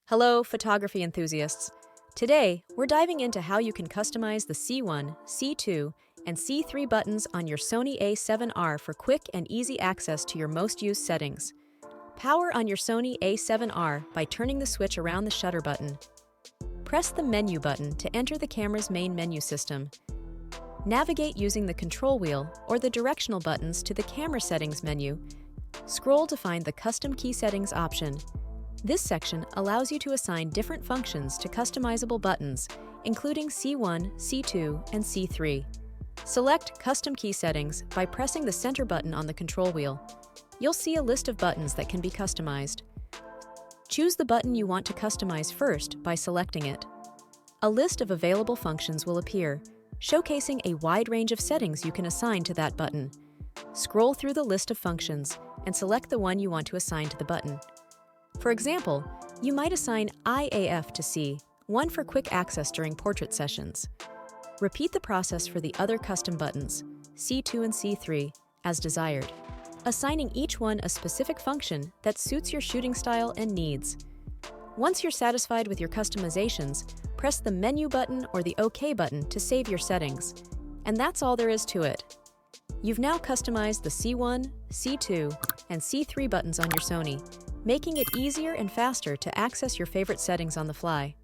Hello, photography enthusiasts. Today, we're diving into how you can customize the C1, C2, and C3 buttons on your Sony A7R for quick and easy access to your most used settings. Power on your Sony A7R by turning the switch around the shutter button. Press the menu button to enter the camera's main menu system. Navigate using the control wheel or the directional buttons to the camera settings menu. Scroll to find the custom key settings option. This section allows you to assign different functions to customizable buttons, including C1, C2, and C3. Select Custom Key Settings by pressing the center button on the control wheel. You'll see a list of buttons that can be customized. Choose the button you want to customize first by selecting it. A list of available functions will appear, showcasing a wide range of settings you can assign to that button. Scroll through the list of functions and select the one you want to assign to the button. For example, you might assign IAF to C, one for quick access during portrait sessions. Repeat the process for the other custom buttons, C2 and C3, as desired, assigning each one a specific function that suits your shooting style and needs. Once you're satisfied with your customizations, press the menu button or the OK button to save your settings. And that's all there is to it. You've now customized the C1, C2, and C3 buttons on your Sony, making it easier and faster to access your favorite settings on the fly.